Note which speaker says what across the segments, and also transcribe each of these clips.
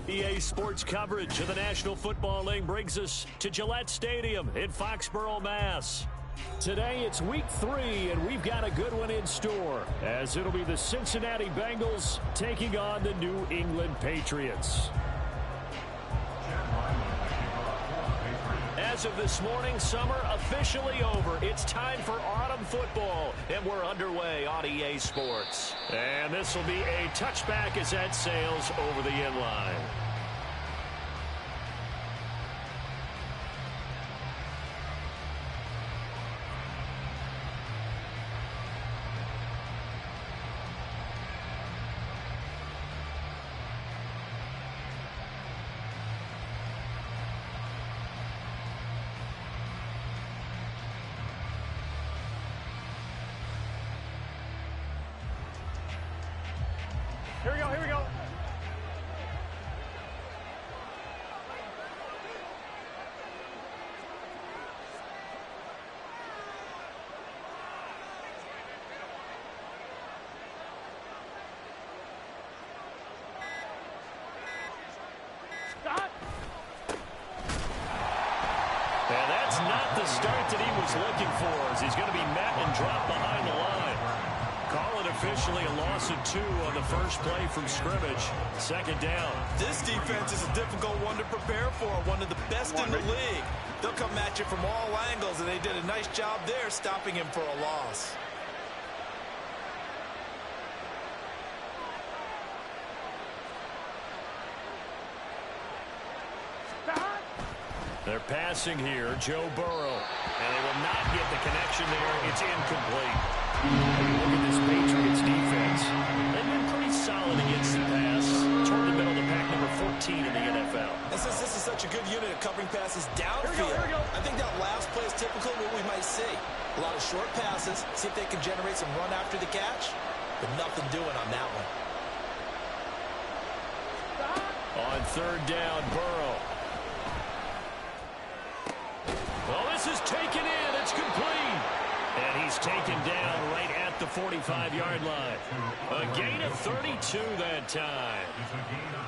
Speaker 1: EA Sports coverage of the National Football League brings us to Gillette Stadium in Foxborough, Mass. Today it's week 3, and we've got a good one in store, as it'll be the Cincinnati Bengals taking on the New England Patriots. As of this morning, summer officially over. It's time for autumn football, and we're underway on EA Sports. And this will be a touchback as that sails over the inline.
Speaker 2: Here we go, here we go. Stop.
Speaker 1: And that's not the start that he was looking for, as he's going to be met and dropped behind the line. Call it officially a loss of 2 on the first play from scrimmage. Second down.
Speaker 3: This defense is a difficult one to prepare for, one of the best in the league. They'll come at you from all angles, and they did a nice job there stopping him for a loss.
Speaker 1: They're passing here, Joe Burrow. And they will not get the connection there. It's incomplete. Look at this Patriots defense. They've been pretty solid against the pass. Toward the middle of the pack, number 14 in the NFL.
Speaker 3: And since this is such a good unit of covering passes downfield,
Speaker 2: Here we go.
Speaker 3: I think that last play is typical of what we might see. A lot of short passes, see if they can generate some run after the catch, but nothing doing on that one.
Speaker 1: On third down, Burrow. Well, this is taken in. It's complete. And he's taken down right at the 45-yard line. A gain of 32 that time.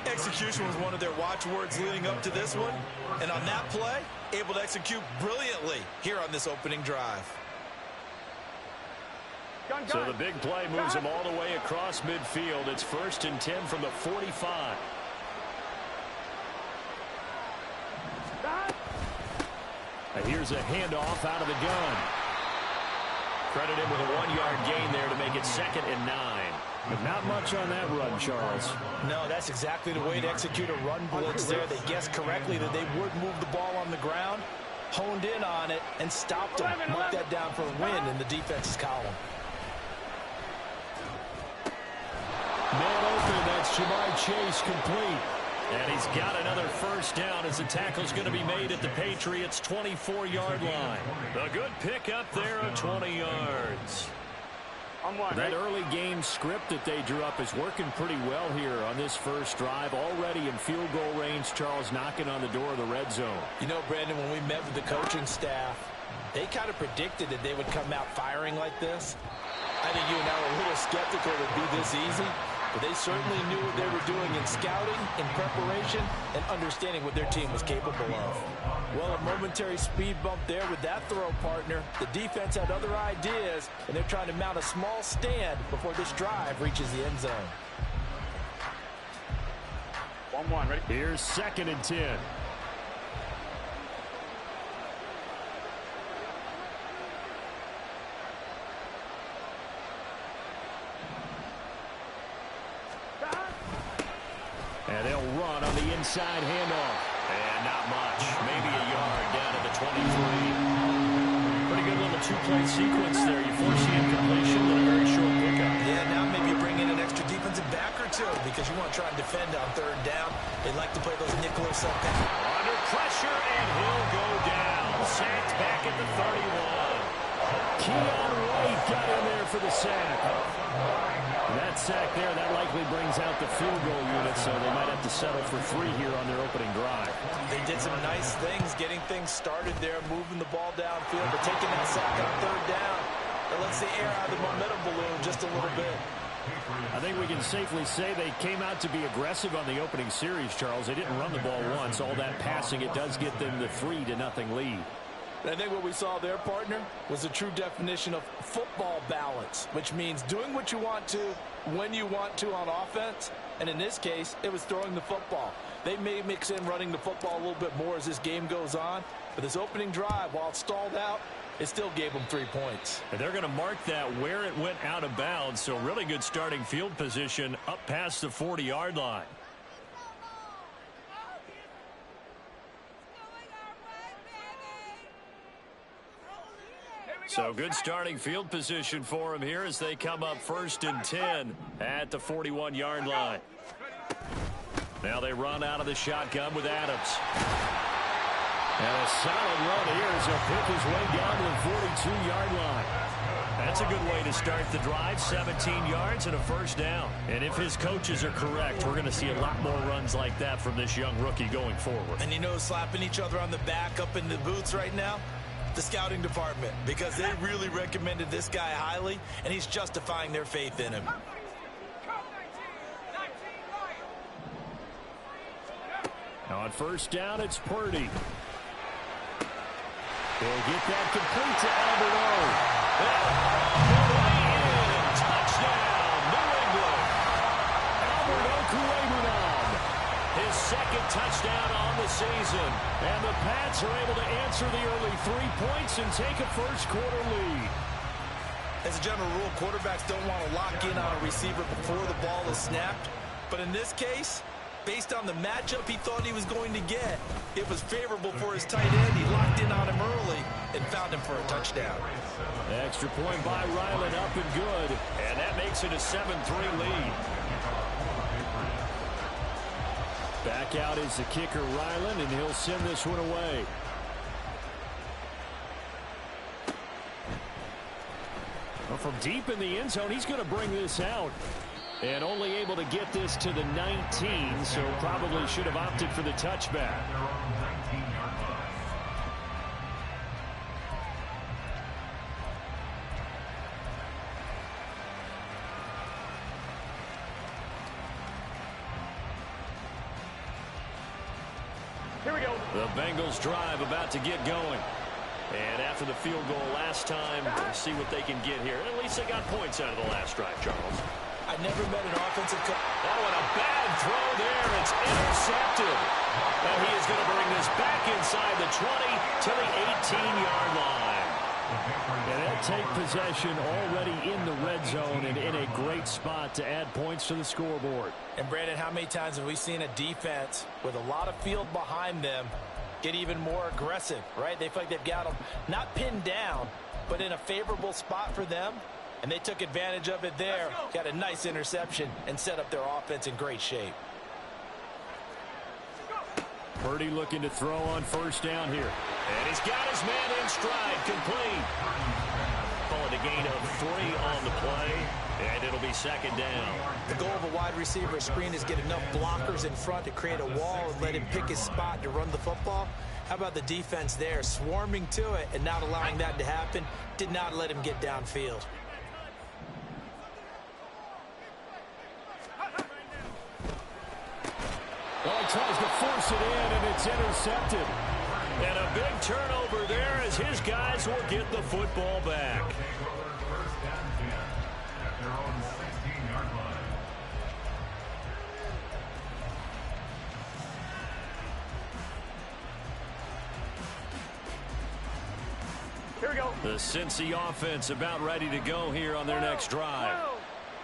Speaker 3: Execution was one of their watchwords leading up to this one. And on that play, able to execute brilliantly here on this opening drive.
Speaker 2: Gun.
Speaker 1: So the big play moves him all the way across midfield. It's 1st and 10 from the 45. And here's a handoff out of the gun. Credit him with a 1-yard gain there to make it 2nd and 9. But not much on that run, Charles.
Speaker 3: No, that's exactly the way to execute a run blitz there. They guessed correctly that they would move the ball on the ground, honed in on it, and stopped them. Mark that down for a win in the defense's column.
Speaker 1: Man open, that's Jamar Chase complete. And he's got another first down as the tackle's going to be made at the Patriots' 24-yard line. A good pickup there of 20 yards. That early game script that they drew up is working pretty well here on this first drive. Already in field goal range, Charles knocking on the door of the red zone.
Speaker 3: You know, Brandon, when we met with the coaching staff, they kind of predicted that they would come out firing like this. I think you and I were a little skeptical it would be this easy. But they certainly knew what they were doing in scouting, in preparation, and understanding what their team was capable of. Well, a momentary speed bump there with that throw partner. The defense had other ideas, and they're trying to mount a small stand before this drive reaches the end zone.
Speaker 2: 1-1, ready?
Speaker 1: Here's 2nd and 10. And they'll run on the inside handoff. And not much. Maybe a yard down at the 23. Pretty good little 2-play sequence there. You force the incompletion with a very short pickup.
Speaker 3: Yeah, now maybe you bring in an extra defensive back or two because you want to try and defend on third down. They like to play those nickel or something.
Speaker 1: Under pressure, and he'll go down. Sacked back at the 31. Keon White got in there for the sack. That sack there, that likely brings out the field goal unit, so they might have to settle for 3 here on their opening drive.
Speaker 3: They did some nice things, getting things started there, moving the ball downfield, but taking that sack on third down, it lets the air out of the momentum balloon just a little bit.
Speaker 1: I think we can safely say they came out to be aggressive on the opening series, Charles. They didn't run the ball once. All that passing, it does get them the 3-0 lead.
Speaker 3: I think what we saw there, partner, was a true definition of football balance, which means doing what you want to, when you want to on offense. And in this case, it was throwing the football. They may mix in running the football a little bit more as this game goes on. But this opening drive, while it stalled out, it still gave them 3 points.
Speaker 1: And they're going to mark that where it went out of bounds. So really good starting field position up past the 40-yard line. So good starting field position for him here as they come up 1st and 10 at the 41-yard line. Now they run out of the shotgun with Adams. And a solid run here as he'll pick his way down to the 42-yard line. That's a good way to start the drive, 17 yards and a first down. And if his coaches are correct, we're going to see a lot more runs like that from this young rookie going forward.
Speaker 3: And you know, slapping each other on the back up in the booths right now, the scouting department, because they really recommended this guy highly, and he's justifying their faith in him.
Speaker 1: Now on first down, it's Purdy. They'll get that complete to Albert. Touchdown, New England. Albert his second touchdown on the season. And the Pats are able to answer the early 3 points and take a first-quarter lead.
Speaker 3: As a general rule, quarterbacks don't want to lock in on a receiver before the ball is snapped. But in this case, based on the matchup he thought he was going to get, it was favorable for his tight end. He locked in on him early and found him for a touchdown.
Speaker 1: Extra point by Ryland, up and good. And that makes it a 7-3 lead. Back out is the kicker, Ryland, and he'll send this one away. Well, from deep in the end zone, he's going to bring this out. And only able to get this to the 19, so probably should have opted for the touchback.
Speaker 2: Here we go.
Speaker 1: The Bengals drive about to get going. And after the field goal last time, we'll see what they can get here. At least they got points out of the last drive, Charles.
Speaker 3: I never met an offensive coach.
Speaker 1: Oh, and a bad throw there. It's intercepted. And he is going to bring this back inside the 20 to the 18-yard line. And they'll take possession already in the red zone and in a great spot to add points to the scoreboard.
Speaker 3: And, Brandon, how many times have we seen a defense with a lot of field behind them get even more aggressive, right? They feel like they've got them not pinned down, but in a favorable spot for them. And they took advantage of it there, got a nice interception, and set up their offense in great shape.
Speaker 1: Purdy looking to throw on first down here. And he's got his man in stride, complete. Calling a gain of 3 on the play, and it'll be second down.
Speaker 3: The goal of a wide receiver screen is get enough blockers in front to create a wall and let him pick his spot to run the football. How about the defense there, swarming to it and not allowing that to happen? Did not let him get downfield.
Speaker 1: Well, he tries to force it in, and it's intercepted. And a big turnover there as his guys will get the football back.
Speaker 2: Here we go.
Speaker 1: The Cincy offense about ready to go here on their next drive.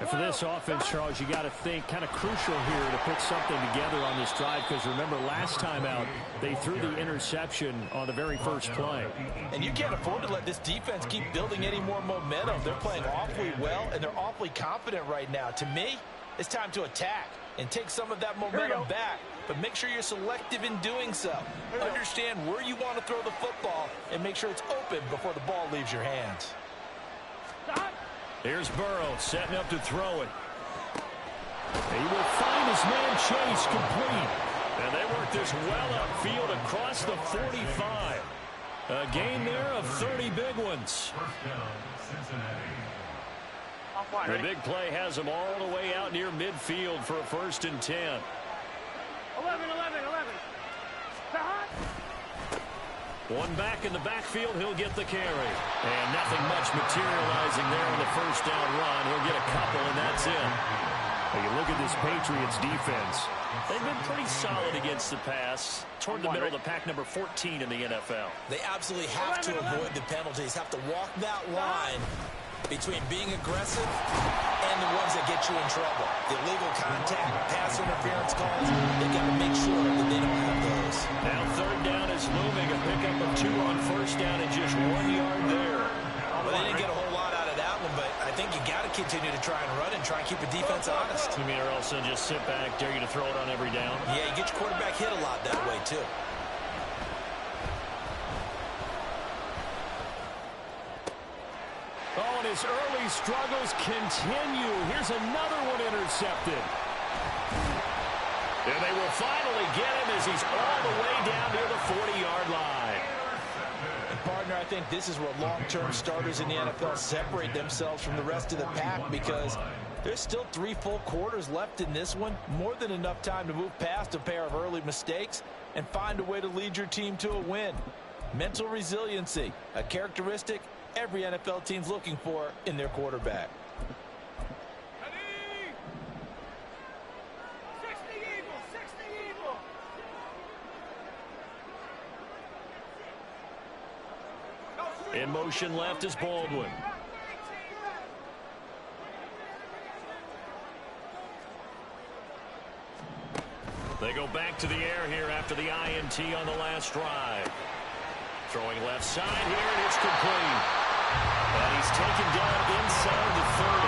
Speaker 1: And for this offense, Charles, you got to think kind of crucial here to put something together on this drive, because remember last time out they threw the interception on the very first play.
Speaker 3: And you can't afford to let this defense keep building any more momentum. They're playing awfully well, and they're awfully confident right now. To me, it's time to attack and take some of that momentum back, but make sure you're selective in doing so. Understand where you want to throw the football and make sure it's open before the ball leaves your hands.
Speaker 1: Here's Burrow setting up to throw it. He will find his man Chase, complete. And they work this well upfield across the 45. A gain there of 30 big ones. The big play has him all the way out near midfield for a 1st and 10.
Speaker 2: 11.
Speaker 1: One back in the backfield, he'll get the carry. And nothing much materializing there on the 1st down run. He'll get a couple, and that's it.
Speaker 4: When you look at this Patriots defense,
Speaker 1: they've been pretty solid against the pass. Toward the middle of the pack, number 14 in the NFL.
Speaker 3: They absolutely have to avoid the penalties, have to walk that line between being aggressive and the ones that get you in trouble. The illegal contact, pass interference calls, they got to make sure that they don't have those.
Speaker 1: Now 3rd down is looming. A pickup of 2 on 1st down and just 1 yard there.
Speaker 3: Well, they didn't get a whole lot out of that one, but I think you got to continue to try and run and try and keep the defense honest.
Speaker 1: You mean, or else they'll just sit back, dare you to throw it on every down?
Speaker 3: Yeah, you get your quarterback hit a lot that way, too.
Speaker 1: Oh, and his early struggles continue. Here's another one intercepted. And they will finally get him as he's all the way down near the 40-yard line.
Speaker 3: And, partner, I think this is where long-term starters in the NFL separate themselves from the rest of the pack, because there's still 3 full quarters left in this one. More than enough time to move past a pair of early mistakes and find a way to lead your team to a win. Mental resiliency, a characteristic every NFL team's looking for in their quarterback.
Speaker 1: In motion left is Baldwin. They go back to the air here after the INT on the last drive. Throwing left side here, and it's complete. And he's taken down inside the 30.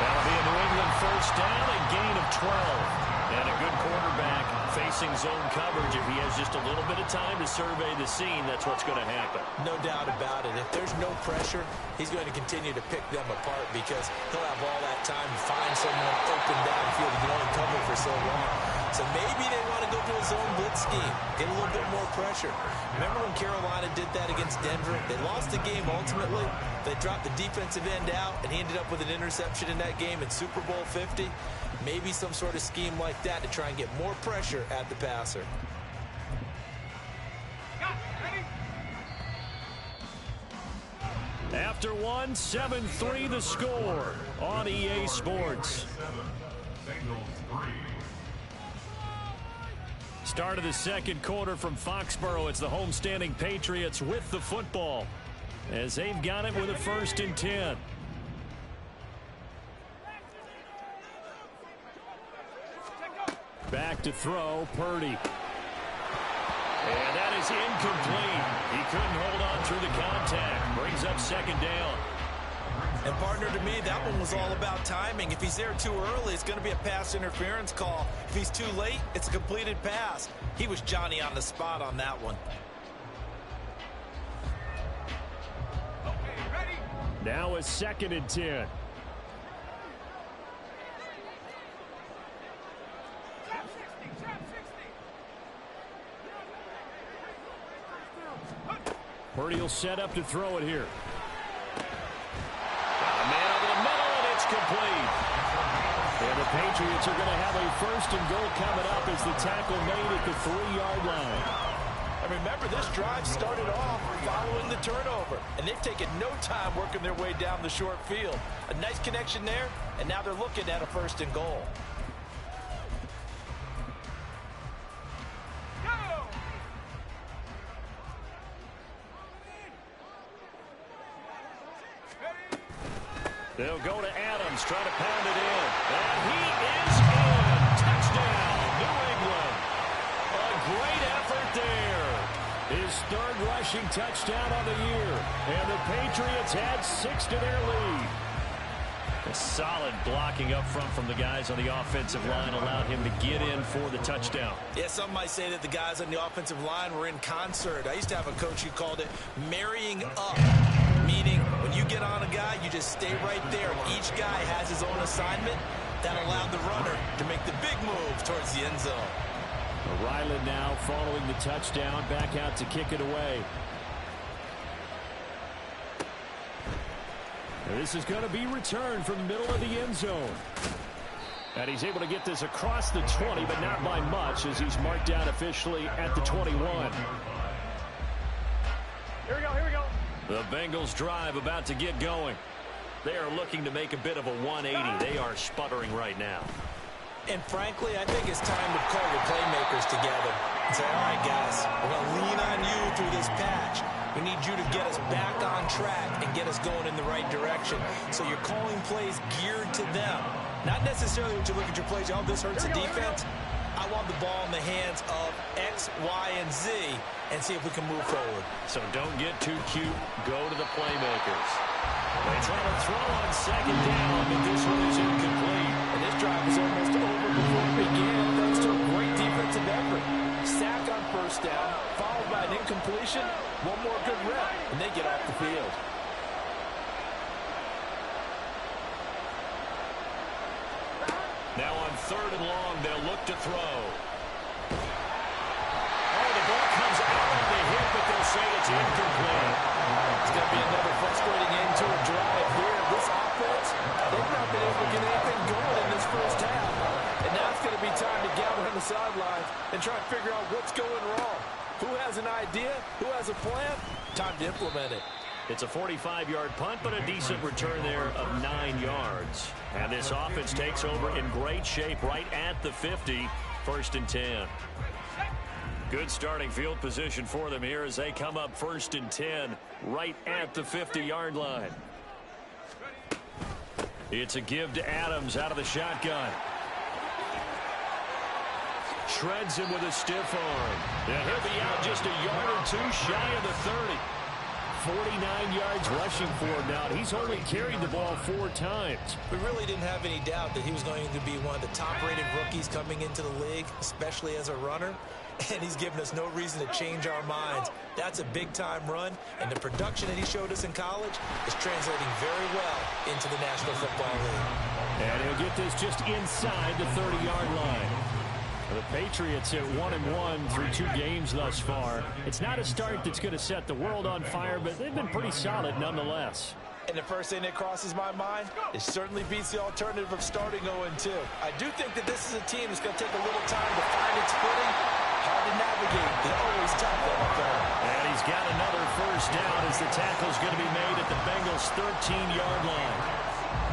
Speaker 1: That'll be a New England 1st down, a gain of 12. And a good quarterback facing zone coverage. If he has just a little bit of time to survey the scene, that's what's going to happen.
Speaker 3: No doubt about it. If there's no pressure, he's going to continue to pick them apart because he'll have all that time to find someone open downfield. He can only cover for so long. So maybe they want to go to a zone blitz scheme, get a little bit more pressure. Remember when Carolina did that against Denver? They lost the game ultimately. They dropped the defensive end out, and he ended up with an interception in that game in Super Bowl 50. Maybe some sort of scheme like that to try and get more pressure at the passer.
Speaker 1: After 1, 7-3 the score on EA Sports. Start of the 2nd quarter from Foxborough. It's the homestanding Patriots with the football as they've got it with a 1st and 10. Back to throw, Purdy. And that is incomplete. He couldn't hold on through the contact. Brings up 2nd down.
Speaker 3: And, partner, to me, that one was all about timing. If he's there too early, it's going to be a pass interference call. If he's too late, it's a completed pass. He was Johnny on the spot on that one.
Speaker 1: Now a 2nd and 10. Purdy will set up to throw it here. Got a man over the middle, and it's complete. And the Patriots are going to have a 1st and goal coming up as the tackle made at the 3-yard line.
Speaker 3: And remember, this drive started off following the turnover, and they've taken no time working their way down the short field. A nice connection there, and now they're looking at a 1st and goal.
Speaker 1: They'll go to Adams, try to pound it in. And he is in. Touchdown, New England. A great effort there. His 3rd rushing touchdown on the year. And the Patriots add 6 to their lead. A solid blocking up front from the guys on the offensive line allowed him to get in for the touchdown.
Speaker 3: Yeah, some might say that the guys on the offensive line were in concert. I used to have a coach who called it marrying up, meaning when you get on a guy, you just stay right there, and each guy has his own assignment. That allowed the runner to make the big move towards the end zone.
Speaker 1: Ryland now following the touchdown, back out to kick it away. This is going to be returned from the middle of the end zone. And he's able to get this across the 20, but not by much, as he's marked down officially at the 21.
Speaker 2: Here we go, here we go.
Speaker 1: The Bengals drive about to get going. They are looking to make a bit of a 180. They are sputtering right now.
Speaker 3: And frankly, I think it's time to call the playmakers together and say, all right, guys, we're going to lean on you through this patch. We need you to get us back on track and get us going in the right direction. So you're calling plays geared to them. Not necessarily when you look at your plays, oh, this hurts the defense. I want the ball in the hands of X, Y, and Z and see if we can move forward.
Speaker 1: So don't get too cute. Go to the playmakers. They try to throw on second down, but this one is incomplete.
Speaker 3: And this drive was almost over before it began, thanks to a great defensive effort. Sack on first down, followed by an incompletion. One more good rep, and they get off the field.
Speaker 1: Now on third and long, they'll look to throw. Oh, the ball comes out of the hit, but they'll say it's incomplete.
Speaker 3: It's going to be another frustrating end to a drive here. This offense, they've not been able to get anything going in this first half. And now it's going to be time to gather on the sidelines and try and figure out what's going wrong. Who has an idea? Who has a plan? Time to implement it.
Speaker 1: It's a 45-yard punt, but a decent return there of 9 yards. And this offense takes over in great shape right at the 50, 1st and 10. Good starting field position for them here as they come up 1st and 10 right at the 50-yard line. It's a give to Adams out of the shotgun. Shreds him with a stiff arm. And he'll be out just a yard or two shy of the 30. 49 yards rushing for him now. He's only carried the ball 4 times.
Speaker 3: We really didn't have any doubt that he was going to be one of the top-rated rookies coming into the league, especially as a runner. And he's given us no reason to change our minds. That's a big-time run, and the production that he showed us in college is translating very well into the National Football League.
Speaker 1: And he'll get this just inside the 30-yard line. The Patriots at 1-1 through 2 games thus far. It's not a start that's going to set the world on fire, but they've been pretty solid nonetheless.
Speaker 3: And the first thing that crosses my mind, it certainly beats the alternative of starting 0-2. I do think that this is a team that's going to take a little time to find its footing. Hard to navigate. They're always tough up there.
Speaker 1: And he's got another first down as the tackle's going to be made at the Bengals' 13-yard line.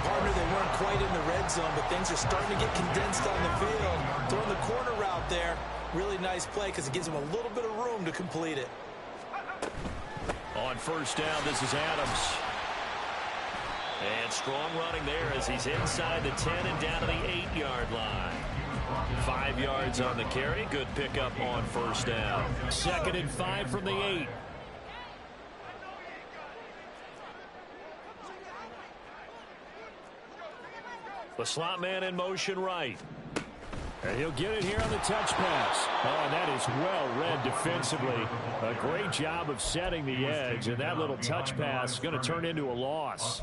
Speaker 3: Partner, they weren't quite in the red zone, but things are starting to get condensed on the field. Throwing the corner route there, really nice play because it gives them a little bit of room to complete it.
Speaker 1: On first down, this is Adams. And strong running there as he's inside the 10 and down to the 8-yard line. 5 yards on the carry. Good pickup on first down. 2nd and 5 from the 8. The slot man in motion right. And he'll get it here on the touch pass. Oh, and that is well read defensively. A great job of setting the edge, and that little touch pass is going to turn into a loss.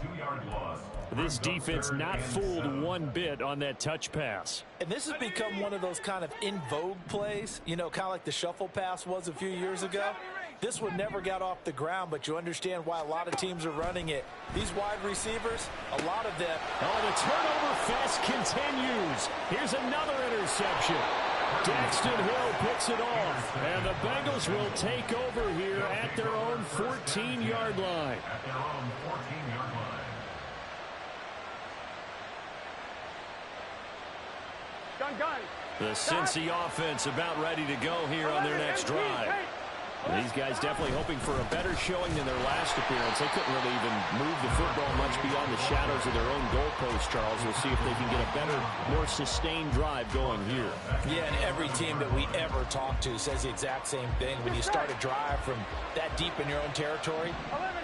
Speaker 1: This defense not fooled one bit on that touch pass.
Speaker 3: And this has become one of those kind of in vogue plays, you know, kind of like the shuffle pass was a few years ago. This one never got off the ground, but you understand why a lot of teams are running it. These wide receivers, a lot of them.
Speaker 1: Oh, the turnover fest continues. Here's another interception. Daxton Hill picks it off, and the Bengals will take over here at their own 14-yard line.
Speaker 2: Gun.
Speaker 1: The Cincy offense about ready to go here on their next drive. And these guys definitely hoping for a better showing than their last appearance. They couldn't really even move the football much beyond the shadows of their own goalpost, Charles. We'll see if they can get a better, more sustained drive going here.
Speaker 3: Yeah, and every team that we ever talk to says the exact same thing. When you start a drive from that deep in your own territory,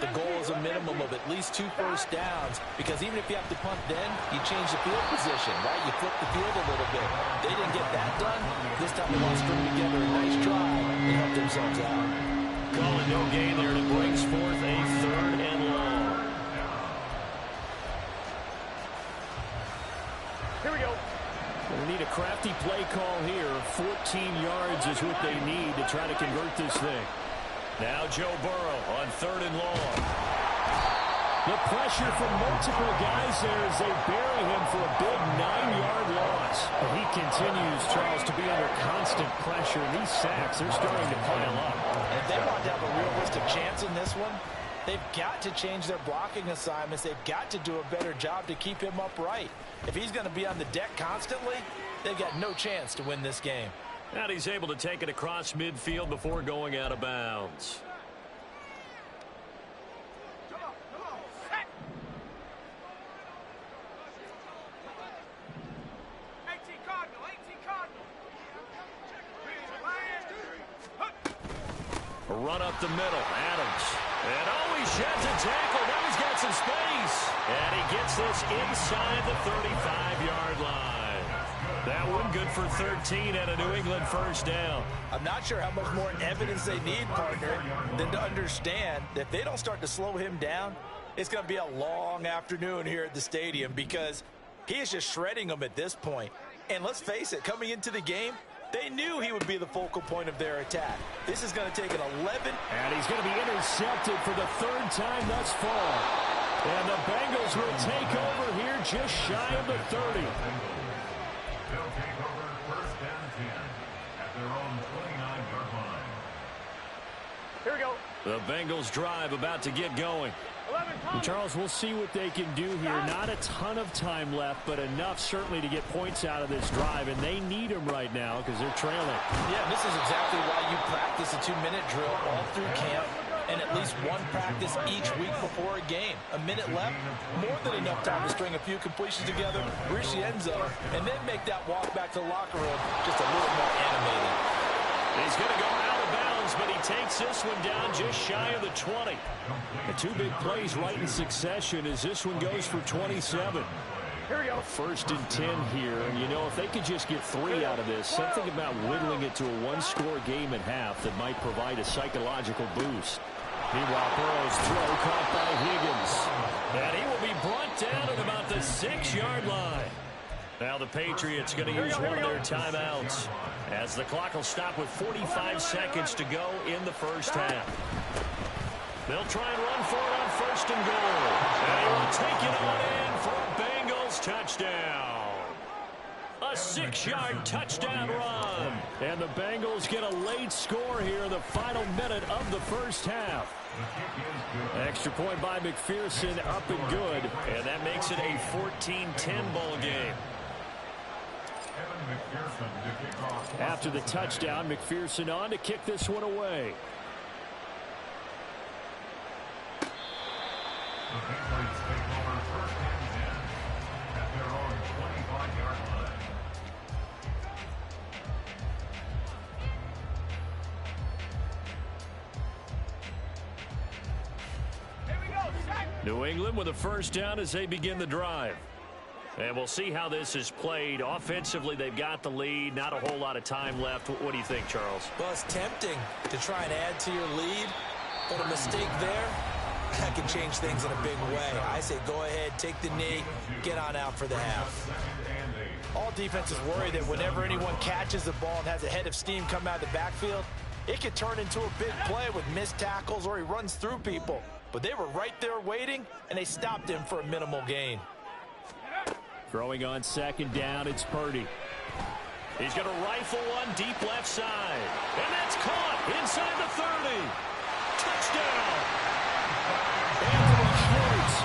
Speaker 3: the goal is a minimum of at least 2 first downs, because even if you have to punt then, you change the field position, right? You flip the field a little bit. They didn't get that done. This time they want to string together a nice drive and help themselves out.
Speaker 1: Calling no gain there, and it brings forth a 3rd and long.
Speaker 2: Here we go.
Speaker 1: They need a crafty play call here. 14 yards is what they need to try to convert this thing. Now Joe Burrow on 3rd and long. The pressure from multiple guys there as they bury him for a big 9-yard loss. He continues, Charles, to be under constant pressure, and these sacks, they're starting to pile up.
Speaker 3: If they want to have a realistic chance in this one, they've got to change their blocking assignments. They've got to do a better job to keep him upright. If he's going to be on the deck constantly, they've got no chance to win this game.
Speaker 1: And he's able to take it across midfield before going out of bounds. A run up the middle. Adams. And he sheds a tackle. Now he's got some space. And he gets this inside the 35-yard line. That one good for 13 and a New England first down.
Speaker 3: I'm not sure how much more evidence they need, partner, than to understand that if they don't start to slow him down, it's going to be a long afternoon here at the stadium because he is just shredding them at this point. And let's face it, coming into the game, they knew he would be the focal point of their attack. This is going to take an 11.
Speaker 1: And he's going to be intercepted for the third time thus far. And the Bengals will take over here just shy of the 30.
Speaker 5: They'll take over first and 10 at their own 29-yard line.
Speaker 2: Here we go.
Speaker 1: The Bengals drive about to get going. And Charles, we'll see what they can do here. Not a ton of time left, but enough certainly to get points out of this drive, and they need them right now because they're trailing.
Speaker 3: Yeah, this is exactly why you practice a 2-minute drill all through camp and at least one practice each week before a game. A minute left, more than enough time to string a few completions together, reach the end zone, and then make that walk back to the locker room just a little more animated.
Speaker 1: He's going to go out of bounds, but he takes this one down just shy of the 20. The two big plays right in succession as this one goes for 27.
Speaker 2: Here we go.
Speaker 1: First and 10 here. And, you know, if they could just get 3 out of this, something about whittling it to a one-score game at half that might provide a psychological boost. Meanwhile, Burrow's throw caught by Higgins. And he will be brought down at about the 6-yard line. Now the Patriots going to use one of their timeouts as the clock will stop with 45 seconds to go in the first half. They'll try and run for it on first and goal. And he will take it on in for a Bengals touchdown. A 6-yard touchdown run. And the Bengals get a late score here in the final minute of the first half. Extra point by McPherson, up and good. And that makes it a 14-10 ball game. After the touchdown, McPherson on to kick this one away.
Speaker 5: The Patriots take over first and 10 at their own 25-yard line.
Speaker 2: Here we go. Sack.
Speaker 1: New England with a first down as they begin the drive. And we'll see how this is played. Offensively, they've got the lead. Not a whole lot of time left. What do you think, Charles?
Speaker 3: Well, it's tempting to try and add to your lead, but a mistake there, that can change things in a big way. I say go ahead, take the knee, get on out for the half. All defenses worry that whenever anyone catches the ball and has a head of steam come out of the backfield, it could turn into a big play with missed tackles or he runs through people. But they were right there waiting, and they stopped him for a minimal gain.
Speaker 1: Throwing on second down, it's Purdy. He's going to rifle one deep left side. And that's caught inside the 30. Touchdown. Anthony Schwartz,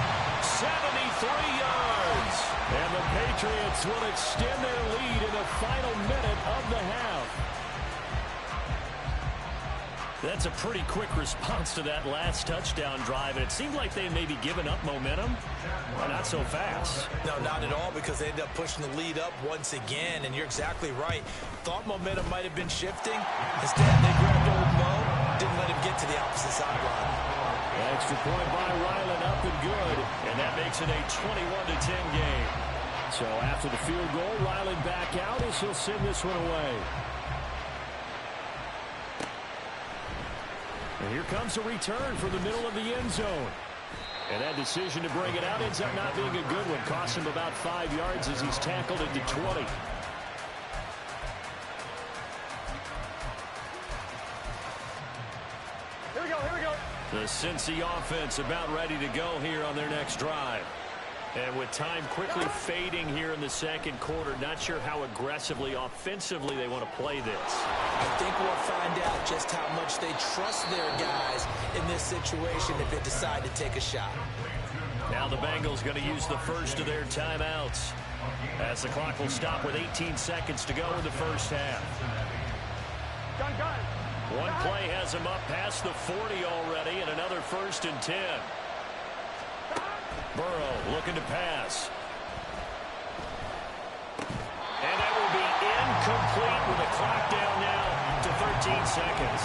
Speaker 1: 73 yards. And the Patriots will extend their lead in the final minute of the half. That's a pretty quick response to that last touchdown drive, and it seemed like they may be giving up momentum. Well, not so fast.
Speaker 3: No, not at all, because they ended up pushing the lead up once again, and you're exactly right. Thought momentum might have been shifting. Instead, they grabbed old Mo, didn't let him get to the opposite sideline.
Speaker 1: Extra point by Ryland, up and good, and that makes it a 21-10 game. So after the field goal, Ryland back out as he'll send this one away. And here comes a return from the middle of the end zone. And that decision to bring it out ends up not being a good one. Costs him about 5 yards as he's tackled at the 20.
Speaker 2: Here we go. Here we go.
Speaker 1: The Cincy offense about ready to go here on their next drive. And with time quickly fading here in the second quarter, not sure how aggressively, offensively they want to play this.
Speaker 3: I think we'll find out just how much they trust their guys in this situation if they decide to take a shot.
Speaker 1: Now the Bengals going to use the first of their timeouts, as the clock will stop with 18 seconds to go in the first half. One play has them up past the 40 already, and another 1st and 10. Burrow looking to pass. And that will be incomplete with a clock down now to 13 seconds.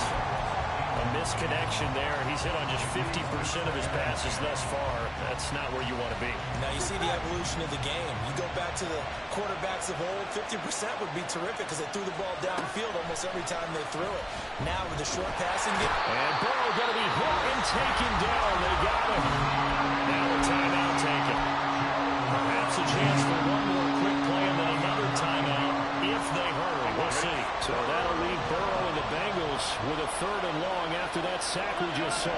Speaker 1: A misconnection there. He's hit on just 50% of his passes thus far. That's not where you want to be.
Speaker 3: Now you see the evolution of the game. You go back to the quarterbacks of old, 50% would be terrific because they threw the ball downfield almost every time they threw it. Now with the short passing game.
Speaker 1: And Burrow going to be hit and taken down. They got him. Now a timeout taken. Perhaps a chance for one more quick play and then another timeout if they hurry. We'll see. So that'll leave Burrow and the Bengals with a 3rd and long after that sack we just saw.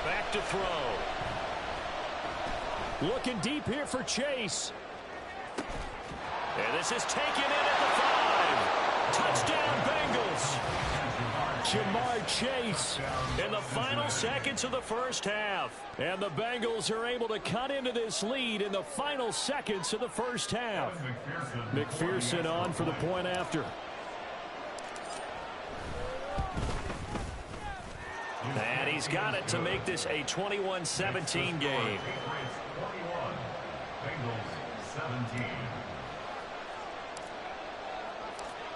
Speaker 1: Back to throw. Looking deep here for Chase. And this is taken in at the 5. Touchdown, Bengals. Jamar Chase in the final seconds of the first half. And the Bengals are able to cut into this lead in the final seconds of the first half. McPherson on for the point after. And he's got it to make this a 21-17 game.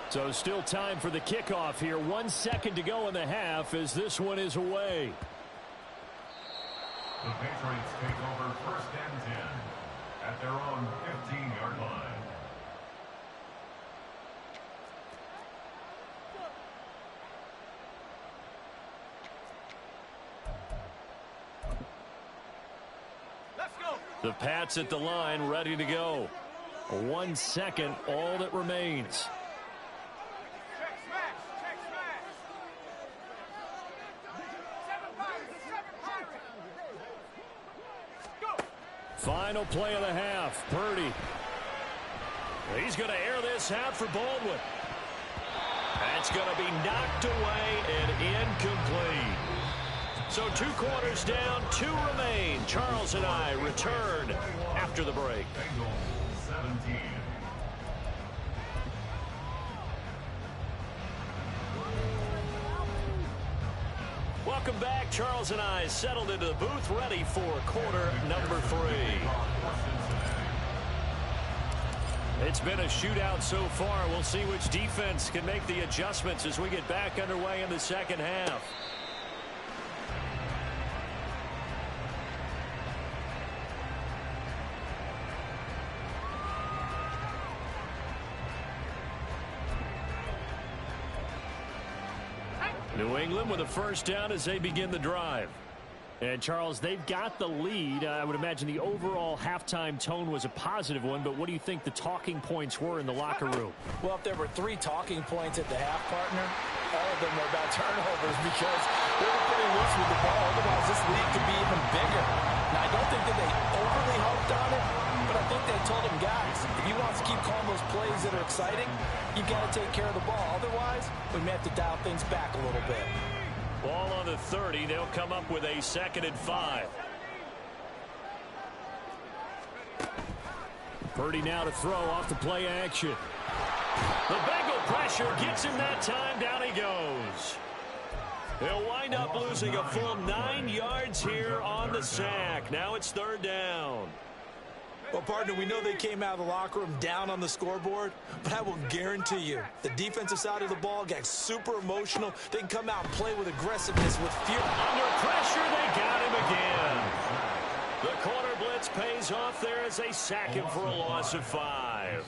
Speaker 1: So still time for the kickoff here. 1 second to go in the half as this one is away.
Speaker 5: The Patriots take over 1st and 10 at their own 15-yard line.
Speaker 2: Let's go.
Speaker 1: The Pats at the line, ready to go. 1 second, all that remains.
Speaker 2: Check smash. Check smash. 7 Pirates. Go.
Speaker 1: Final play of the half. Purdy. He's going to air this out for Baldwin. That's going to be knocked away and incomplete. So 2 quarters down, 2 remain. Charles and I return after the break.
Speaker 5: Bengals 17.
Speaker 1: Welcome back. Charles and I settled into the booth, ready for quarter number 3. It's been a shootout so far. We'll see which defense can make the adjustments as we get back underway in the second half. New England with a 1st down as they begin the drive. And, Charles, they've got the lead. I would imagine the overall halftime tone was a positive one, but what do you think the talking points were in the locker room?
Speaker 3: Well, if there were 3 talking points at the half, partner, all of them were about turnovers because they were pretty loose with the ball. Otherwise, this lead could be even bigger. Now, I don't think that they overly hoped on it, but I think they told them, guys, if you want to keep calling those plays that are exciting, you've got to take care of the ball. Otherwise, we may have to dial things back a little bit.
Speaker 1: Ball on the 30. They'll come up with a 2nd and 5. Purdy now to throw off the play action. The Bengal pressure gets him that time. Down he goes. He'll wind up losing a full 9 yards here on the sack. Now it's 3rd down.
Speaker 3: Well, partner, we know they came out of the locker room down on the scoreboard, but I will guarantee you the defensive side of the ball got super emotional. They can come out and play with aggressiveness, with fear.
Speaker 1: Under pressure, they got him again. The corner blitz pays off there as they sack him for a loss of 5.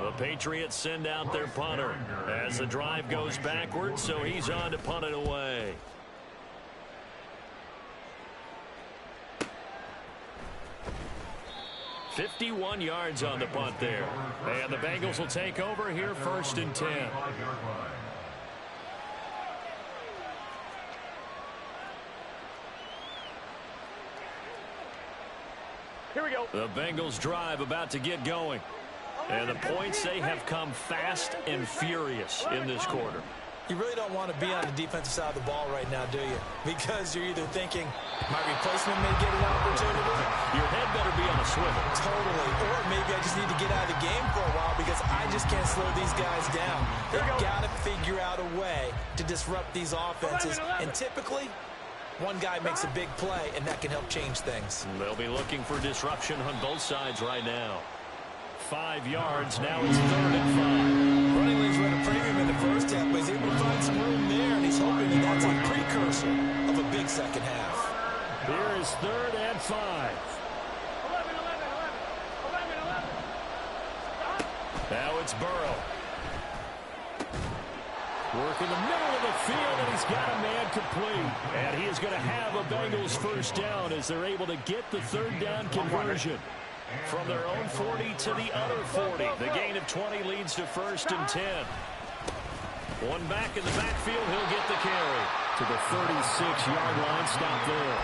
Speaker 1: The Patriots send out their punter as the drive goes backwards, so he's on to punt it away. $51 yards on the punt there. And the Bengals will take over here 1st and 10.
Speaker 2: Here we go.
Speaker 1: The Bengals drive about to get going. And the points, they have come fast and furious in this quarter.
Speaker 3: You really don't want to be on the defensive side of the ball right now, do you? Because you're either thinking, my replacement may get an opportunity.
Speaker 1: Your head better be on a swivel.
Speaker 3: Totally. Or maybe I just need to get out of the game for a while because I just can't slow these guys down. They've got to figure out a way to disrupt these offenses. And typically, one guy makes a big play, and that can help change things.
Speaker 1: They'll be looking for disruption on both sides right now. 5 yards. Now it's 3rd and 5.
Speaker 3: Running lanes were at a premium in the first half, but he's able to find some room there, and he's hoping that that's a precursor of a big second half.
Speaker 1: Here is 3rd and 5.
Speaker 2: 11, 11, 11, 11, 11.
Speaker 1: Now it's Burrow. Work in the middle of the field, and he's got a man complete. And he is going to have a Bengals first down as they're able to get the 3rd down conversion. From their own 40 to the other 40. The gain of 20 leads to 1st and 10. One back in the backfield. He'll get the carry. To the 36-yard line. Stop there.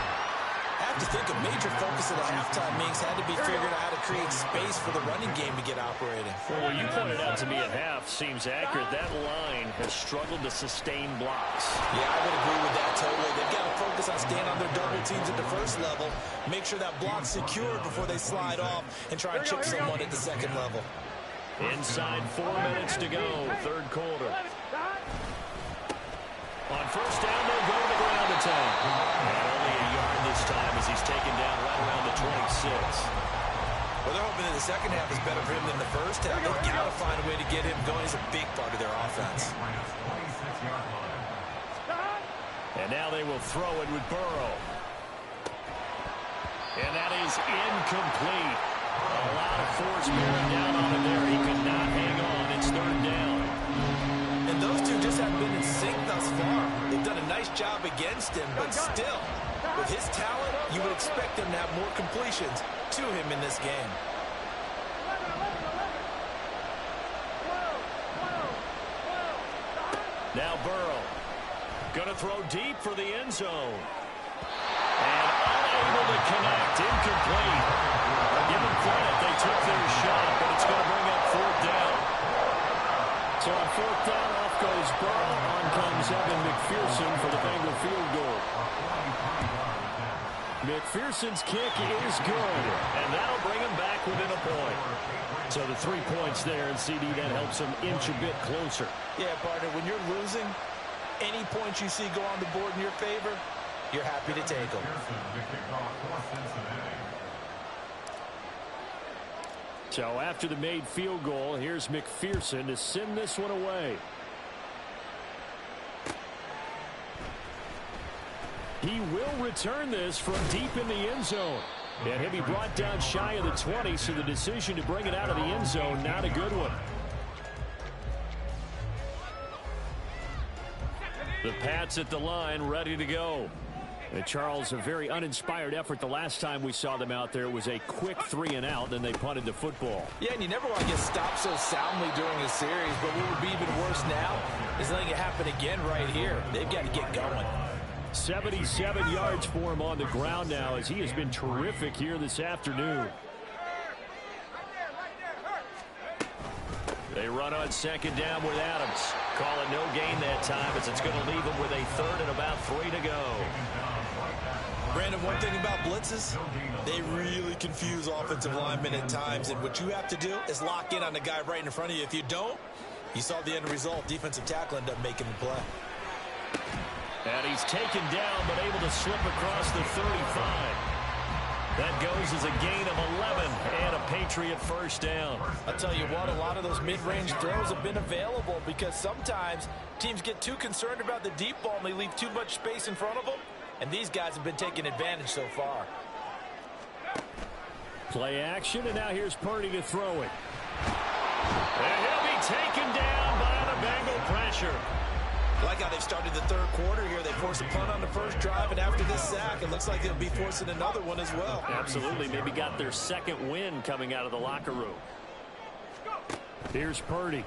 Speaker 3: I have to think a major focus of the halftime meetings had to be figuring out how to create space for the running game to get operating.
Speaker 1: Well, what you pointed out to me at half seems accurate. That line has struggled to sustain blocks.
Speaker 3: Yeah, I would agree with that totally. They've got to focus on staying on their double teams at the first level, make sure that block's secured before they slide off, and try and chip someone at the second level.
Speaker 1: Inside 4 minutes to go, 3rd quarter. On 1st down, they'll go to the ground attack. And only a yard this time as he's taken down right around the 26.
Speaker 3: Well, they're hoping that the second half is better for him than the first half. They've got to find a way to get him going. He's a big part of their offense.
Speaker 1: And now they will throw it with Burrow. And that is incomplete. A lot of force bearing down on him there. He could not hang on. It's 3rd down.
Speaker 3: And those two just haven't been in sync thus far. They've done a nice job against him, but still, with his talent, you would expect them to have more completions to him in this game.
Speaker 1: Now Burrow. Going to throw deep for the end zone. And unable to connect. Incomplete. Give them credit. They took their shot, but it's going to bring up 4th down. So on 4th down, off goes Burrow. On comes Evan McPherson for the Bengal field goal. McPherson's kick is good, and that'll bring him back within a point. So the 3 points there, and CD, that helps him inch a bit closer.
Speaker 3: Yeah, partner, when you're losing, any points you see go on the board in your favor, you're happy to take them.
Speaker 1: So after the made field goal, here's McPherson to send this one away. He will return this from deep in the end zone. And he'll be brought down shy of the 20, so the decision to bring it out of the end zone, not a good one. The Pats at the line, ready to go. And Charles, a very uninspired effort the last time we saw them out there. It was a quick 3-and-out, then they punted the football.
Speaker 3: Yeah, and you never want to get stopped so soundly during a series, but what would be even worse now is letting it happen again right here. They've got to get going.
Speaker 1: 77 yards for him on the ground now as he has been terrific here this afternoon. They run on 2nd down with Adams. Call it no gain that time as it's going to leave him with a 3rd and about 3 to go.
Speaker 3: Brandon, one thing about blitzes, they really confuse offensive linemen at times, and what you have to do is lock in on the guy right in front of you. If you don't, you saw the end result. Defensive tackle ended up making the play.
Speaker 1: And he's taken down, but able to slip across the 35. That goes as a gain of 11 and a Patriot first down.
Speaker 3: I'll tell you what, a lot of those mid-range throws have been available because sometimes teams get too concerned about the deep ball and they leave too much space in front of them. And these guys have been taking advantage so far.
Speaker 1: Play action, and now here's Purdy to throw it. And he'll be taken down by the Bengal pressure.
Speaker 3: I like how they've started the 3rd quarter here. They forced a punt on the first drive, and after this sack, it looks like they'll be forcing another one as well.
Speaker 1: Absolutely. Maybe got their 2nd win coming out of the locker room. Here's Purdy.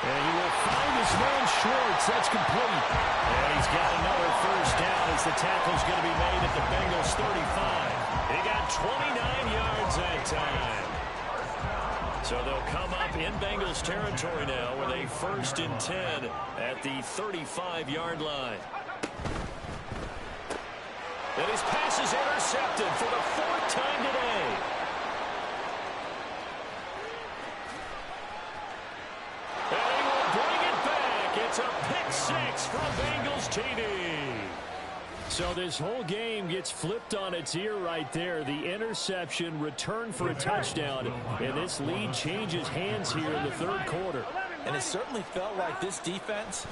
Speaker 1: And he will find his man Schwartz. That's complete. And he's got another first down as the tackle's going to be made at the Bengals 35. He got 29 yards that time. So they'll come up in Bengals territory now with a 1st and 10 at the 35-yard line. And his pass is intercepted for the 4th time today. And he will bring it back. It's a pick 6 from Bengals TD.
Speaker 4: So this whole game gets flipped on its ear right there. The interception, return for a touchdown, and this lead changes hands here in the 3rd quarter.
Speaker 3: And it certainly felt like this defense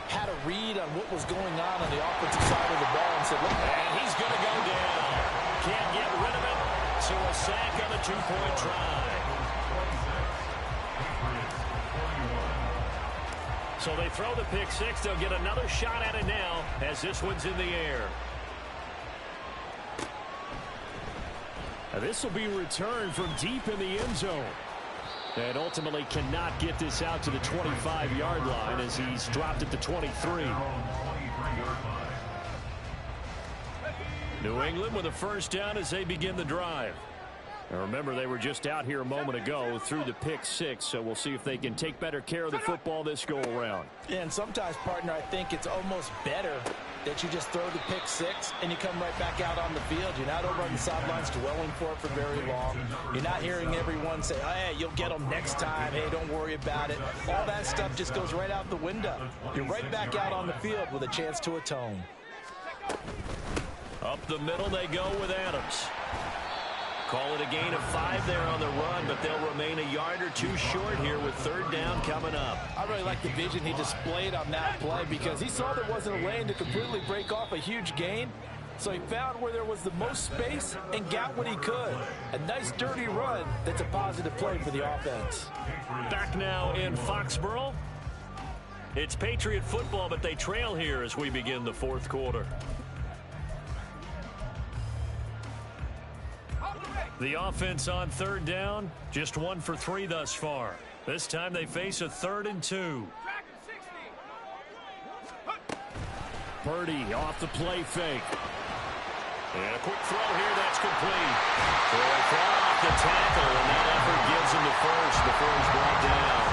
Speaker 3: had a read on what was going on the offensive side of the ball and said, look,
Speaker 1: and he's going to go down. Can't get rid of it. So a sack on a 2-point try. So they throw the pick 6. They'll get another shot at it now as this one's in the air.
Speaker 4: Now this will be returned from deep in the end zone. And ultimately cannot get this out to the 25-yard line as he's dropped at the 23.
Speaker 1: New England with a 1st down as they begin the drive.
Speaker 4: Now remember, they were just out here a moment ago through the pick 6, so we'll see if they can take better care of the football this go-around.
Speaker 3: Yeah, and sometimes, partner, I think it's almost better that you just throw the pick 6 and you come right back out on the field. You're not over on the sidelines dwelling for it for very long. You're not hearing everyone say, oh, hey, you'll get them next time. Hey, don't worry about it. All that stuff just goes right out the window. You're right back out on the field with a chance to atone.
Speaker 1: Up the middle they go with Adams. Call it a gain of 5 there on the run, but they'll remain a yard or 2 short here with 3rd down coming up.
Speaker 3: I really like the vision he displayed on that play because he saw there wasn't a lane to completely break off a huge gain. So he found where there was the most space and got what he could. A nice dirty run that's a positive play for the offense.
Speaker 1: Back now in Foxborough. It's Patriot football, but they trail here as we begin the 4th quarter. The offense on 3rd down, just 1 for 3 thus far. This time they face a 3rd and 2.
Speaker 4: Purdy off the play fake.
Speaker 1: And a quick throw here, that's complete. So they throw off the tackle, and that effort gives him the 1st before he's brought down.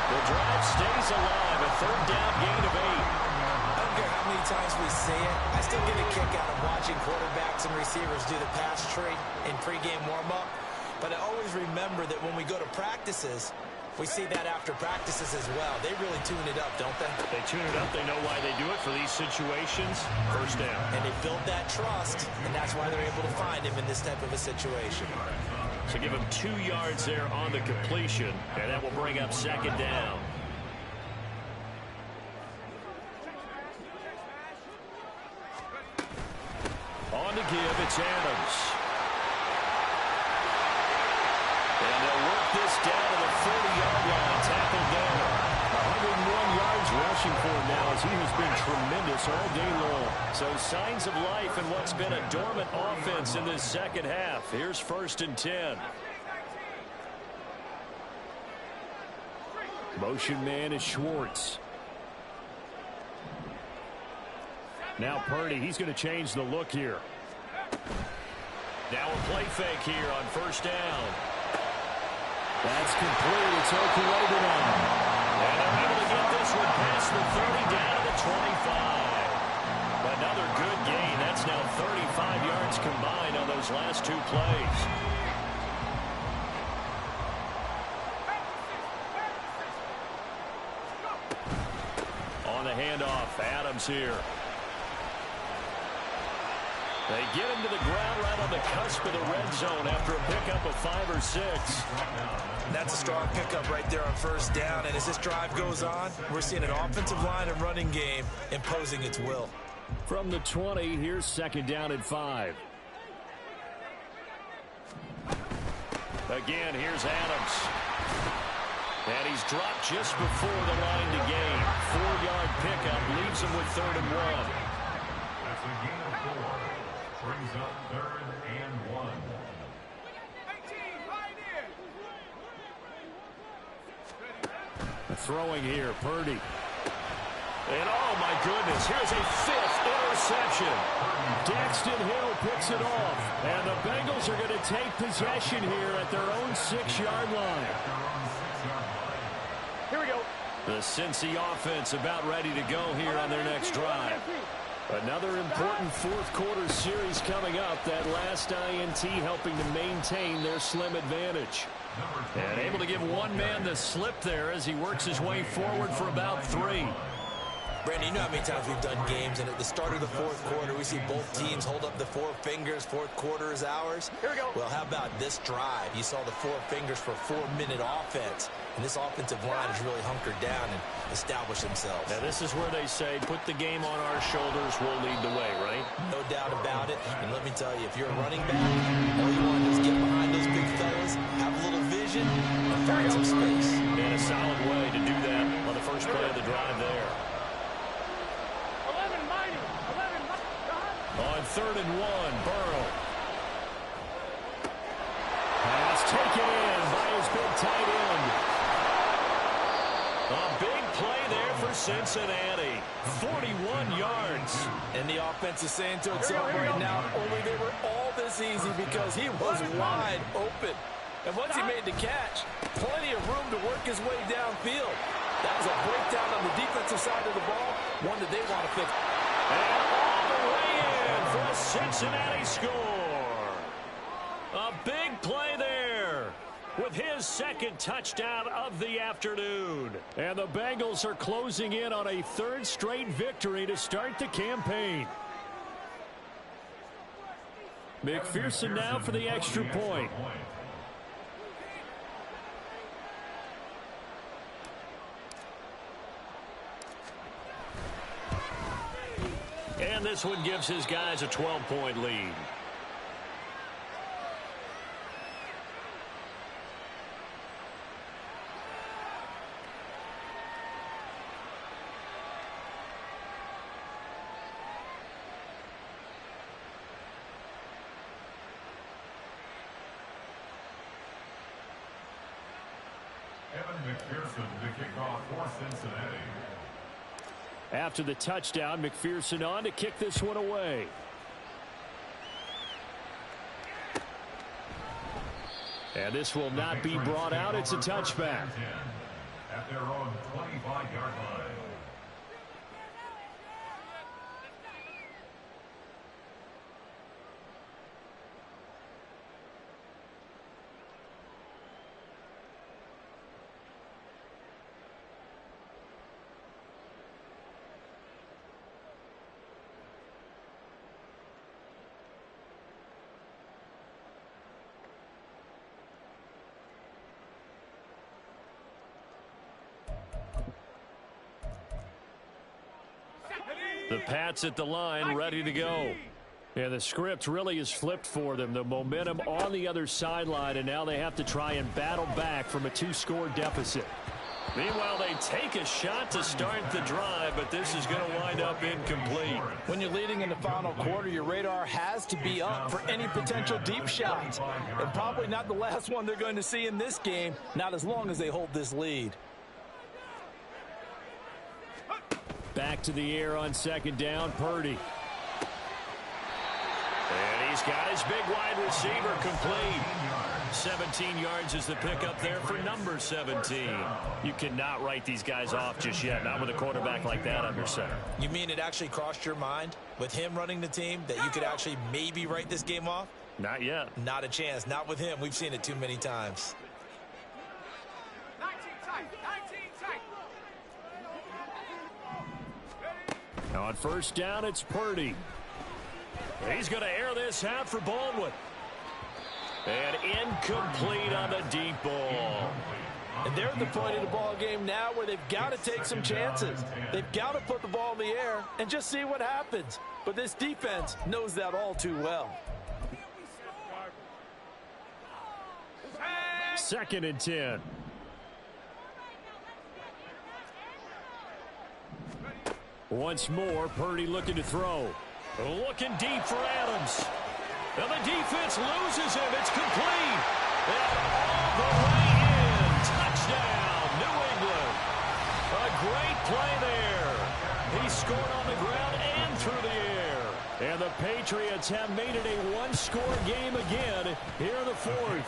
Speaker 1: The drive stays alive, a 3rd down gain of 8.
Speaker 6: I don't care how many times we see it. I still get a kick out of watching quarterbacks and receivers do the pass tree in pregame warm-up. But I always remember that when we go to practices, we see that after practices as well. They really tune it up, don't they?
Speaker 1: They tune it up. They know why they do it for these situations. 1st down.
Speaker 6: And they build that trust, and that's why they're able to find him in this type of a situation.
Speaker 1: So give him 2 yards there on the completion, and that will bring up 2nd down. On to give, it's Adams. And they'll work this down to the 40-yard line, tackled there. 101 yards rushing for him now as he has been tremendous all day long. So signs of life in what's been a dormant offense in this 2nd half. Here's 1st and 10.
Speaker 4: Motion man is Schwartz. Now Purdy, he's going to change the look here.
Speaker 1: Now a play fake here on 1st down.
Speaker 4: That's complete. It's Okulebanon.
Speaker 1: And they're able to get this one past the 30 down to the 25. Another good gain. That's now 35 yards combined on those last 2 plays. On the handoff, Adams here. They get him to the ground right on the cusp of the red zone after a pickup of 5 or 6.
Speaker 6: That's a strong pickup right there on 1st down. And as this drive goes on, we're seeing an offensive line and running game imposing its will.
Speaker 4: From the 20, here's 2nd down and 5.
Speaker 1: Again, here's Adams. And he's dropped just before the line to gain. 4-yard pickup leaves him with 3rd and 1.
Speaker 5: That's a gain of 4. Brings up 3rd and 1.
Speaker 4: Throwing here, Purdy.
Speaker 1: And oh my goodness, here's a 5th interception.
Speaker 4: Daxton Hill picks it off. And the Bengals are going to take possession here at their own 6-yard line.
Speaker 2: Here we go.
Speaker 1: The Cincy offense about ready to go here on their next drive.
Speaker 4: Another important fourth-quarter series coming up. That last INT helping to maintain their slim advantage.
Speaker 1: And able to give one man the slip there as he works his way forward for about 3.
Speaker 6: Brandon, you know how many times we've done games, and at the start of the fourth quarter, we see both teams hold up the 4 fingers, fourth quarter is ours.
Speaker 2: Here we go.
Speaker 6: Well, how about this drive? You saw the 4 fingers for a 4-minute offense, and this offensive line has really hunkered down and established themselves.
Speaker 1: Now, this is where they say, put the game on our shoulders, we'll lead the way, right?
Speaker 6: No doubt about it, and let me tell you, if you're a running back, all you want to do is get behind those big fellas, have a little vision, and find some space.
Speaker 1: And a solid way to do that on the first play of the drive there.
Speaker 2: 11 mighty. 11 mighty.
Speaker 1: On 3rd and 1, Burrow.
Speaker 4: Pass taken in by his big tight end.
Speaker 1: A big play there for Cincinnati. 41 yards.
Speaker 3: And the offense is saying to itself right now, only they were all this easy because he was wide open. And once he made the catch, plenty of room to work his way downfield. That was a breakdown on the defensive side of the ball, one that they want to fix.
Speaker 1: And all the way in for a Cincinnati score. A big play there with his 2nd touchdown of the afternoon.
Speaker 4: And the Bengals are closing in on a 3rd straight victory to start the campaign. McPherson now for the extra point.
Speaker 1: And this one gives his guys a 12-point lead.
Speaker 5: McPherson to kick off for Cincinnati.
Speaker 4: After the touchdown, McPherson on to kick this one away. And this will not be brought out. It's a touchback.
Speaker 5: At their own 25-yard line.
Speaker 1: The Pats at the line, ready to go.
Speaker 4: Yeah, the script really is flipped for them. The momentum on the other sideline, and now they have to try and battle back from a 2-score deficit.
Speaker 1: Meanwhile, they take a shot to start the drive, but this is going to wind up incomplete.
Speaker 3: When you're leading in the final quarter, your radar has to be up for any potential deep shots. And probably not the last one they're going to see in this game, not as long as they hold this lead.
Speaker 4: Back to the air on 2nd down, Purdy.
Speaker 1: And he's got his big wide receiver complete. 17 yards is the pickup there for number 17.
Speaker 4: You cannot write these guys off just yet, not with a quarterback like that under center.
Speaker 6: You mean it actually crossed your mind with him running the team that you could actually maybe write this game off?
Speaker 4: Not yet.
Speaker 6: Not a chance. Not with him. We've seen it too many times.
Speaker 2: 19 tight. 19 tight.
Speaker 4: On 1st down, it's Purdy.
Speaker 1: He's going to air this out for Baldwin. And incomplete on the deep ball.
Speaker 3: And they're at the point of the ball game now where they've got to take some chances. They've got to put the ball in the air and just see what happens. But this defense knows that all too well.
Speaker 4: 2nd and 10. Once more, Purdy looking to throw.
Speaker 1: Looking deep for Adams. And the defense loses him. It's complete. And all the way in. Touchdown, New England. A great play there.
Speaker 4: scored on the ground and through the air. And the Patriots have made it a one-score game again here in the fourth.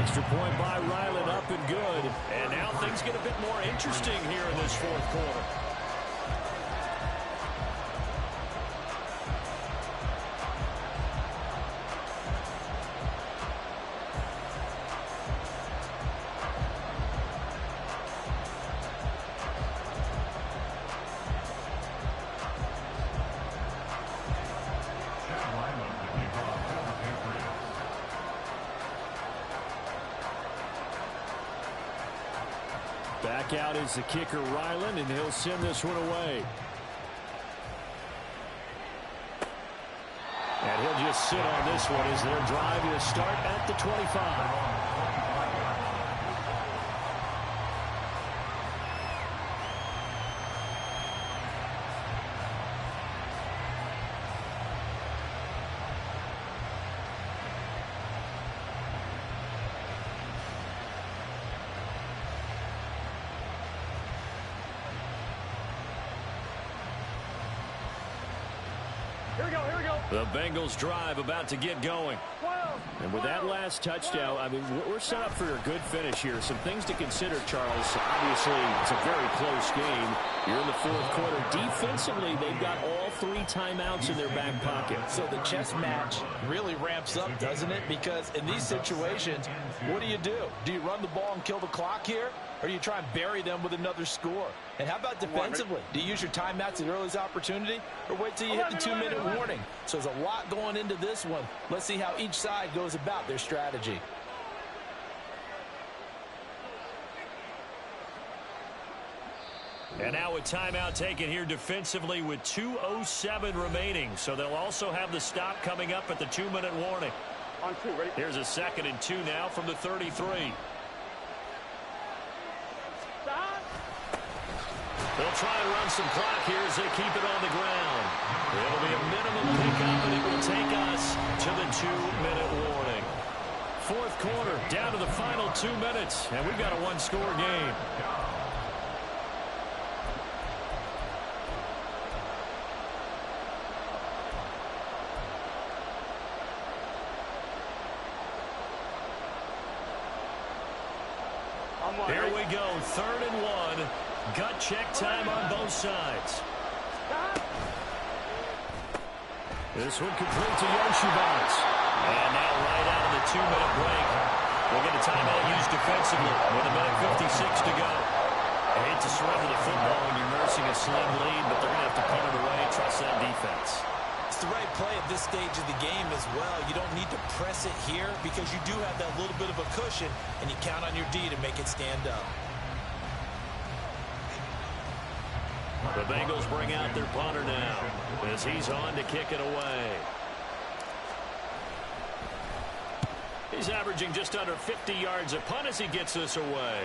Speaker 4: Extra point by Ryland, up and good.
Speaker 1: And now things get a bit more interesting here in this fourth quarter.
Speaker 4: Back out is the kicker, Ryland, and he'll send this one away. And he'll just sit on this one as their drive will start at the 25. The Bengals drive about to get going. And with that last touchdown, I mean, we're set up for a good finish here. Some things to consider, Charles. Obviously, it's a very close game. You're in the fourth quarter. Defensively, they've got all 3 timeouts in their back pocket.
Speaker 3: So the chess match really ramps up, doesn't it? Because in these situations, what do? Do you run the ball and kill the clock here? Or do you try and bury them with another score? And how about defensively? Do you use your timeouts at the earliest opportunity? Or wait till you hit the 2-minute warning? So there's a lot going into this one. Let's see how each side goes about their strategy.
Speaker 1: And now a timeout taken here defensively with 2:07 remaining. So they'll also have the stop coming up at the 2-minute warning.
Speaker 2: On 2, ready?
Speaker 1: Here's a 2nd and 2 now from the 33. They'll try and run some clock here as they keep it on the ground. It'll be a minimum pickup, and it will take us to the 2-minute warning. Fourth quarter, down to the final 2 minutes, and we've got a one-score game. Here we go, 3rd and 1. Gut check time on both sides. This one complete to Yoshibans. And now right out of the 2-minute break, we'll get a timeout used defensively with 1:56 to go. I hate to surrender the football when you're nursing a slim lead, but they're going to have to punt it away. Trust that defense.
Speaker 6: It's the right play at this stage of the game as well. You don't need to press it here because you do have that little bit of a cushion, and you count on your D to make it stand up.
Speaker 1: The Bengals bring out their punter now as he's on to kick it away. He's averaging just under 50 yards a punt as he gets this away.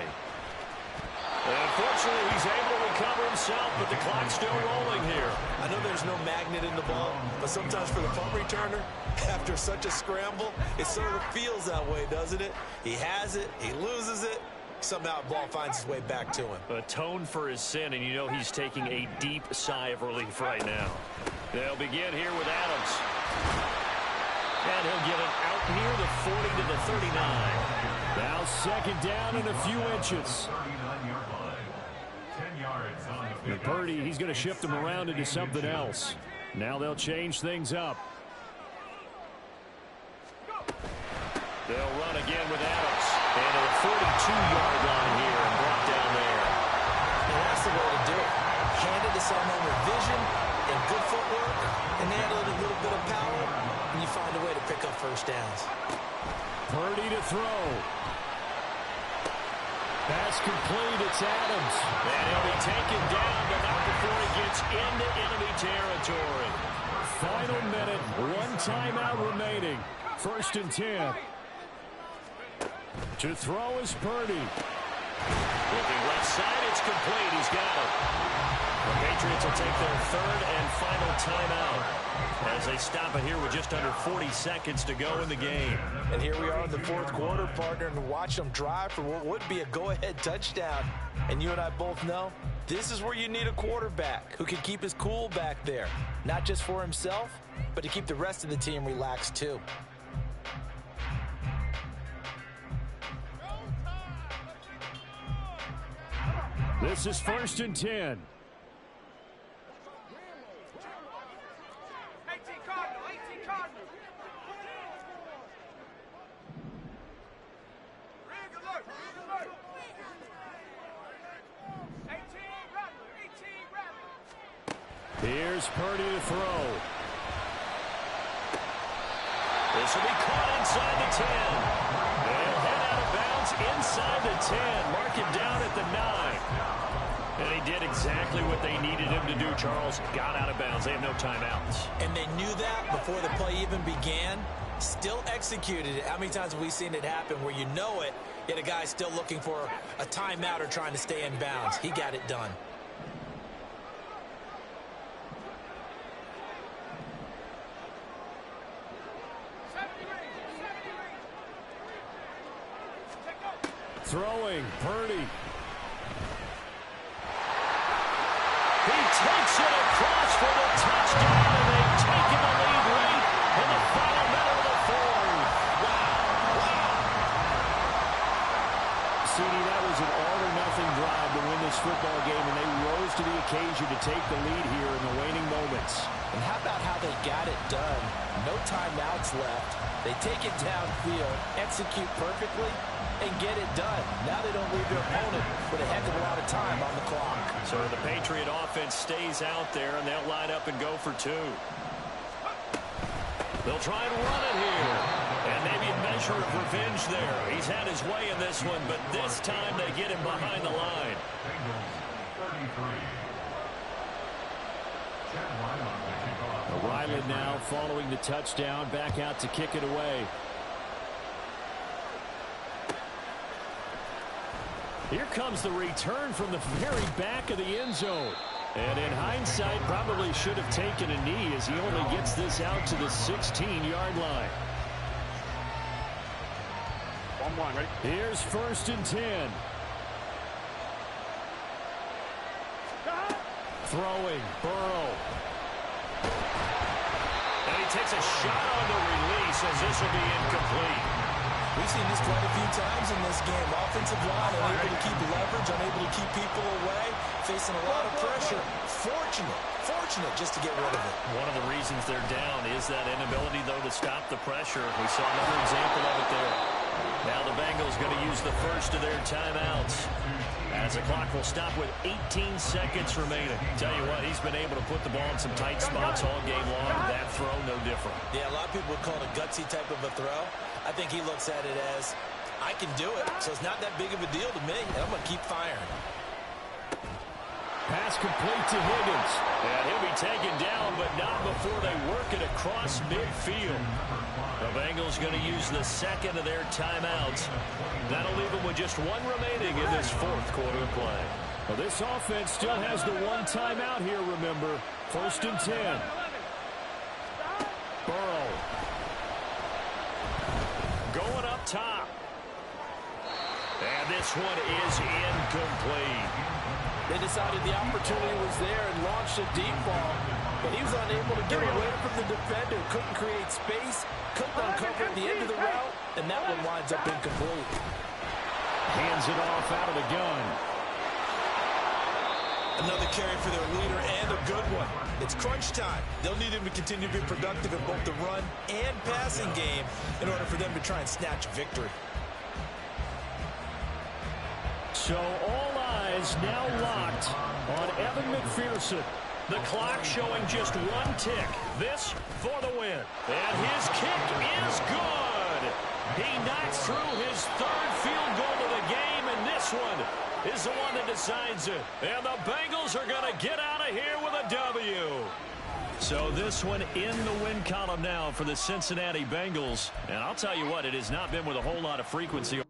Speaker 1: Unfortunately, he's able to recover himself, but the clock's still rolling here.
Speaker 6: I know there's no magnet in the ball, but sometimes for the punt returner, after such a scramble, it sort of feels that way, doesn't it? He has it, he loses it. Somehow the ball finds its way back to him.
Speaker 1: Atone for his sin, and you know he's taking a deep sigh of relief right now. They'll begin here with Adams. And he'll get it out near the 40 to the 39.
Speaker 4: Now 2nd down and a few inches.
Speaker 5: 39-yard line. 10 yards on the
Speaker 4: And Purdy, he's going to shift them around into something else. Now they'll change things up.
Speaker 1: They'll run again with Adams. And to the 42-yard line here and brought down there.
Speaker 6: And that's the way to do it. Hand it to someone with vision and good footwork, and add a little bit of power, and you find a way to pick up first downs.
Speaker 4: Purdy to throw. Pass complete. It's Adams.
Speaker 1: And he'll be taken down, but not before he gets into enemy territory.
Speaker 4: Final minute. 1 timeout remaining. 1st and 10. To throw is Purdy.
Speaker 1: Looking left side, it's complete. He's got it. The Patriots will take their third and final timeout as they stop it here with just under 40 seconds to go in the game.
Speaker 3: And here we are in the fourth quarter, partner, and watch them drive for what would be a go-ahead touchdown. And you and I both know this is where you need a quarterback who can keep his cool back there, not just for himself, but to keep the rest of the team relaxed too.
Speaker 4: This is 1st and 10.
Speaker 2: 18 Cardinal, 18 Cardinal. Read alert, read alert. 18 Rattler, 18 Rattler.
Speaker 4: Here's Purdy to throw.
Speaker 1: This will be caught inside the 10. They'll head out of bounds inside the 10. Mark him down at the 9. And he did exactly what they needed him to do, Charles. Got out of bounds. They have no timeouts.
Speaker 6: And they knew that before the play even began. Still executed it. How many times have we seen it happen where you know it, yet a guy's still looking for a timeout or trying to stay in bounds? He got it done.
Speaker 4: Throwing, Purdy.
Speaker 1: He takes it across for the touchdown, and they've taken the lead late in the final minute of the fourth. Wow.
Speaker 4: CD, that was an all-or-nothing drive to win this football game, and they rose to the occasion to take the lead here in the waning moments.
Speaker 3: And how about how they got it done? No timeouts left. They take it downfield, execute perfectly, and get it done. Now they don't leave their opponent with a heck of a lot of time on the clock.
Speaker 1: So the Patriot offense stays out there, and they'll line up and go for two. They'll try and run it here. And maybe a measure of revenge there. He's had his way in this one, but this time they get him behind the line.
Speaker 4: Ryland now following the touchdown, back out to kick it away. Here comes the return from the very back of the end zone. And in hindsight, probably should have taken a knee as he only gets this out to the 16-yard line.
Speaker 2: 1-1, ready?
Speaker 4: Here's 1st and 10. Throwing, Burrow.
Speaker 1: And he takes a shot on the release as this will be incomplete.
Speaker 6: We've seen this quite a few times in this game. Offensive line unable to keep leverage, unable to keep people away, facing a lot of pressure. Fortunate just to get rid of it.
Speaker 1: One of the reasons they're down is that inability, though, to stop the pressure. We saw another example of it there. Now the Bengals going to use the first of their timeouts, as the clock will stop with 18 seconds remaining. Tell you what, he's been able to put the ball in some tight spots all game long. That throw, no different.
Speaker 6: Yeah, a lot of people would call it a gutsy type of a throw. I think he looks at it as, I can do it, so it's not that big of a deal to me, and I'm going to keep firing.
Speaker 4: Pass complete to Higgins.
Speaker 1: And he'll be taken down, but not before they work it across midfield. The Bengals going to use the second of their timeouts. That'll leave them with just one remaining in this fourth quarter of play.
Speaker 4: Well, this offense still has the one timeout here, remember. 1st and 10. Burrow.
Speaker 1: Going up top. And this one is incomplete.
Speaker 3: They decided the opportunity was there and launched a deep ball, but he was unable to get away from the defender, couldn't create space, couldn't uncover at the end of the route, and that one winds up incomplete.
Speaker 4: Hands it off out of the gun.
Speaker 6: Another carry for their leader, and a good one. It's crunch time. They'll need him to continue to be productive in both the run and passing game in order for them to try and snatch a victory.
Speaker 4: So all eyes now locked on Evan McPherson.
Speaker 1: The clock showing just one tick. This for the win. And his kick is good. He knocks through his third field goal of the game, and this one is the one that decides it. And the Bengals are going to get out of here with a W. So this one in the win column now for the Cincinnati Bengals. And I'll tell you what, it has not been with a whole lot of frequency.